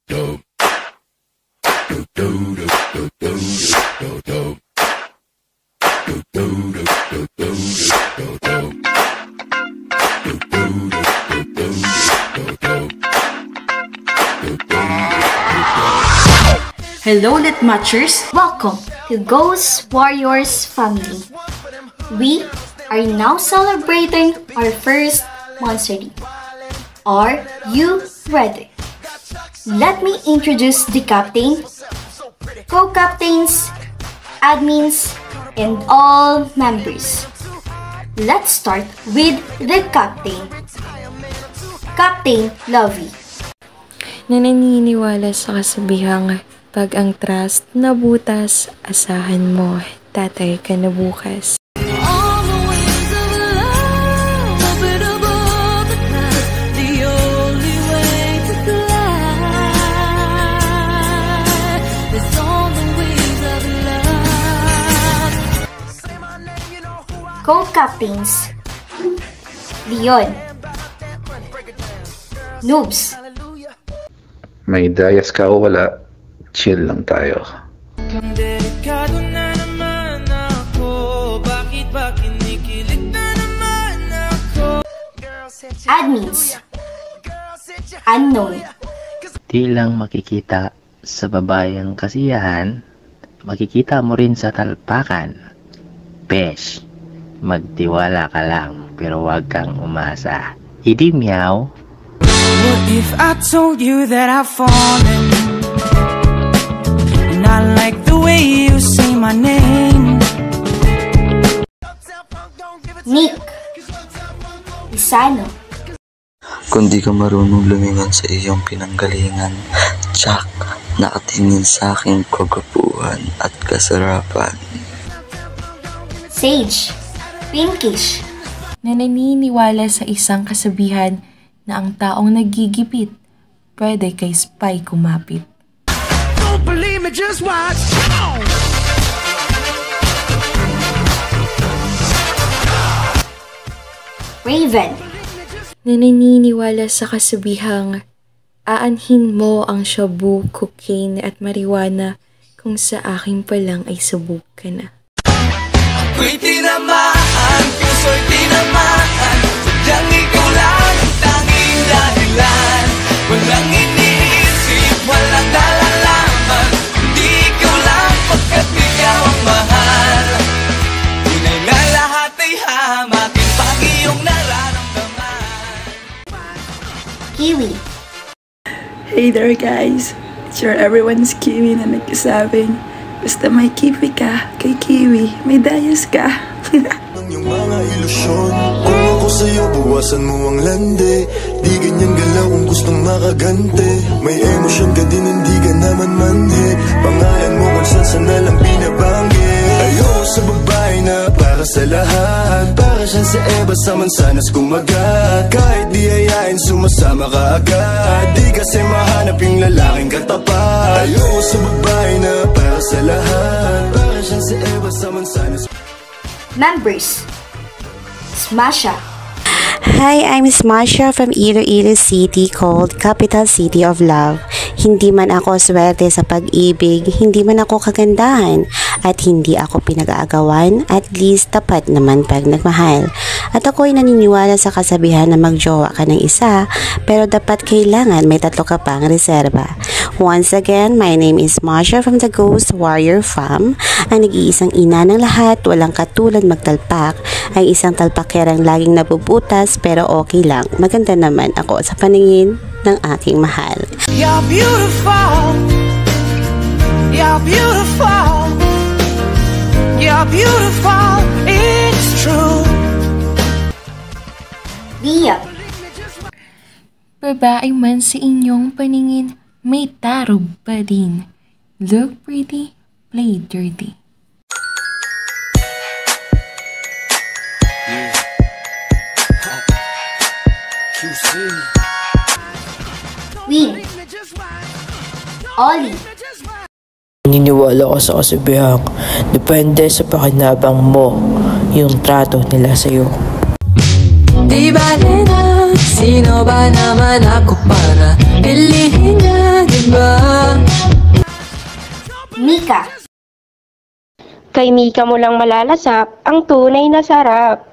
Hello, Lit Matchers! Welcome to Ghost Warriors family. We are now celebrating our first Monster League. Are you ready? Let me introduce the captain, co-captains, admins, and all members. Let's start with the captain. Captain Lovey. Naniniwala sa kasabihang pag ang trust nabutas, asahan mo, tatay ka na bukas. Co-captains, Leon, Noobs. May dayas ka o wala, chill lang tayo. Admins, Unknown. Di lang makikita sa babayang kasiyahan, makikita mo rin sa talpakan. Besh, magtiwala ka lang pero wag kang umasa. Hindi meow. What if I told you that I've fallen and I like the way you say my name? Nick, Isano. Kung di ka marunong lumingon sa iyong pinanggalingan, tsak, nakatingin sa aking kagapuhan at kasarapan. Sage, Pinkish. Naniniwala sa isang kasabihan na ang taong nagigipit, pwede kay spy kumapit. Don't believe me, just watch. Raven. Naniniwala sa kasabihang aanhin mo ang shabu, cocaine at marijuana kung sa akin pa lang ay subok ka na. Ako'y tinamaan, puso'y tinamaan, sadyang ikaw lang ang tanging dahilan. Walang iniisip, walang nalalaman, hindi ikaw lang pagkat ikaw ang mahal. Tunay na lahat ay hamakin pag iyong nararamdaman. Kiwi. Hey there guys, it's your everyone's Kiwi na nagsasabing basta may kiwi ka, kay Kiwi, may dayas ka. Yung mga ilusyon, kung ako sa'yo, bawasan mo ang lande. Di ganyan galaw kung gustong makagante. May emosyon ka din, hindi ka naman manhid. Pangalan mo kung saan na lang binabanggit. Ayoko sa babae na para sa lahat. Para siya sa Eva sa mansanas kumagat. Kahit di ayain, sumasama ka agad. Di kasi mahanap yung lalaking katapat. Ayoko sa babae na para sa lahat. Para siya sa Eva sa mansanas. Members, Smasha. Hi, I'm Smasha from Iloilo City, called Capital City of Love. Hindi man ako swerte sa pag-ibig, hindi man ako kagandahan, at hindi ako pinag-aagawan, at least tapat naman pag nagmahal. At ako'y naniniwala sa kasabihan na magjowa ka ng isa, pero dapat kailangan may tatlo ka pang reserba. Once again, my name is Masha from the Ghost Warrior Fam, ang nag-iisang ina ng lahat, walang katulad magtalpak, ang isang talpakerang laging nabubutas pero okay lang. Maganda naman ako sa paningin ng aking mahal. You're beautiful, you're beautiful, you're beautiful, it's true. Lia. Babae man sa inyong paningin, may tarob pa din. Look pretty, play dirty. Win. Ollie. Naniniwala ko sa kasabihang depende sa pakinabang mo yung trato nila sa'yo. Di ba na, sino ba naman ako para pilihin niya, di ba? Mika. Kay Mika mo lang malalasap ang tunay na sarap.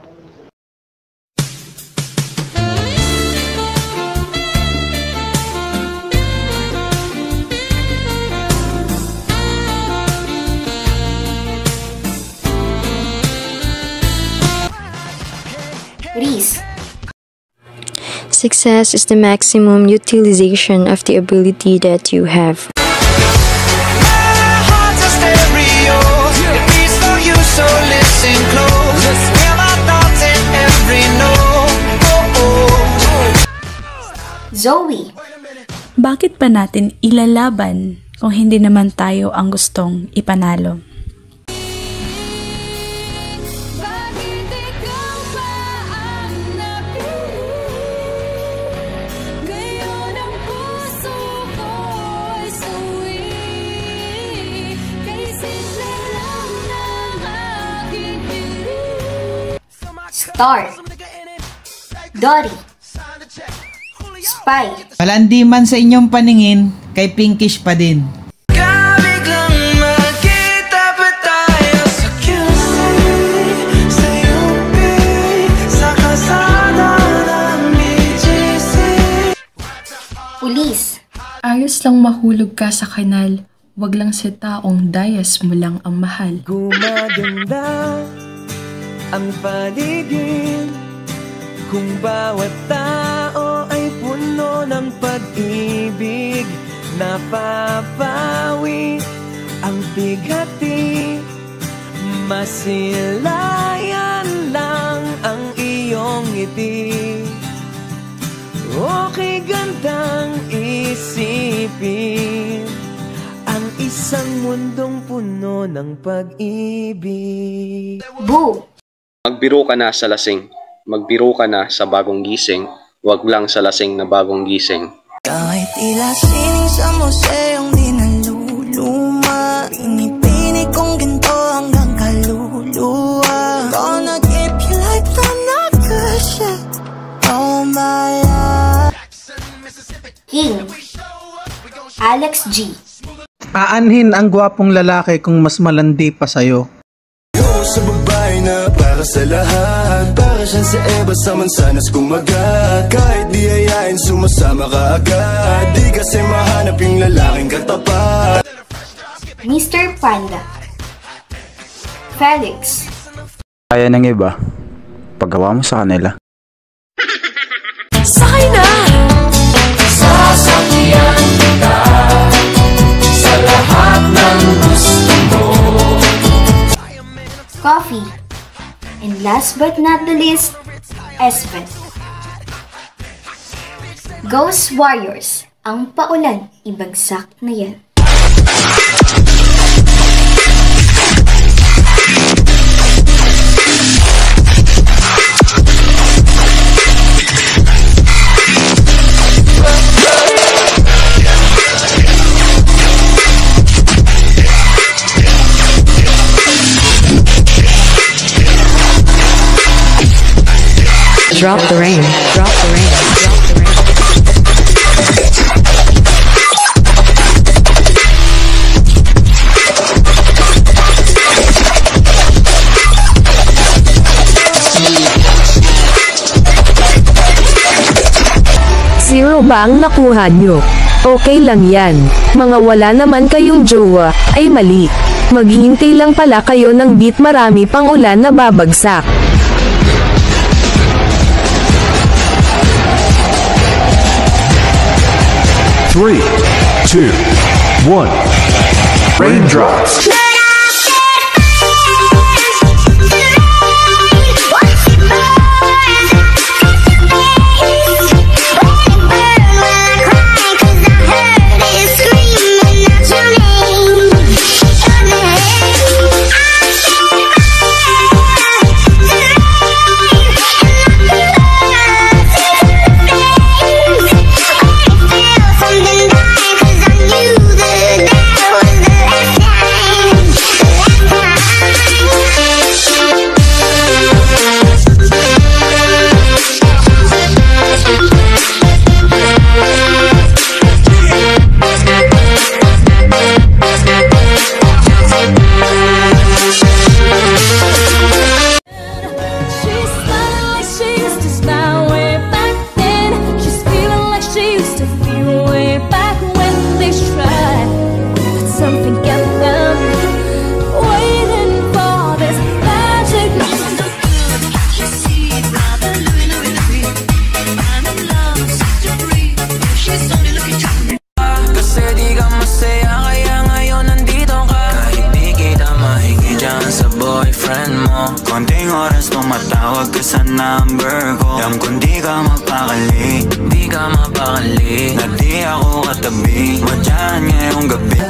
Reese. Success is the maximum utilization of the ability that you have. Zoe. Bakit pa natin ilalaban kung hindi naman tayo ang gustong ipanalo? Star. Dory. Spy. Malandi man sa inyong paningin, kay pinkish pa din. Pulis. Ayos lang mahulog ka sa kanal, wag lang sa taong dayas mo lang ang mahal. Gumaganda ang paligid kung bawat tao ay puno ng pag-ibig. Napapawi ang bigati, masilayan lang ang iyong ngiti. Okay gandang isipin ang isang mundong puno ng pag-ibig. Boo. Magbiro ka na sa lasing, magbiro ka na sa bagong gising, wag lang sa lasing na bagong gising. Kahit ilasing sa museong di naluluma, pinipini kong ginto hanggang kaluluwa. Gonna keep you like the nakasya all my life. King. Alex G. Aanhin ang gwapong lalaki kung mas malandi pa sa'yo. Sa babae na para sa lahat, para siyang si Eva sa mansanas kumagat. Kahit di ayain sumasama ka agad, di kasi mahanap yung lalaking katapat. Mr. Panda. Felix. Kaya ng iba, paggawa mo sa kanila. Sakay na! Sasakyan kita sa lahat ng gusto mo. Coffee. And last but not the least, Espen. Ghost Warriors. Ang paulan, ibagsak na yan. Drop the rain, drop the rain, drop the rain. Zero ba ang nakuha nyo? Okay lang yan. Mga wala naman kayong jowa, ay mali. Maghihintay lang pala kayo ng beat, marami pang ulan na babagsak. Three, two, one. Raindrops. tawag ka sa number ko. Alam kung di ka mapakali, di ka mapakali, na di ako katabi mo dyan ngayong gabi.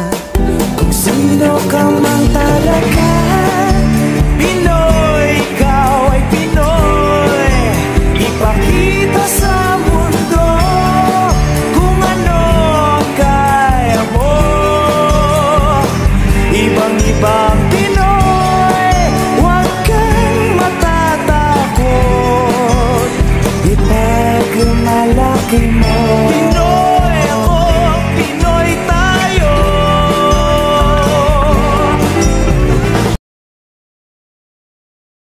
Kung sino ka man talaga, Pinoy, ikaw ay Pinoy. Ipakita sa mundo kung ano kaya mo. Ibang-ibang Pinoy, huwag kang matatakot. Ipagmalaki mo Pinoy.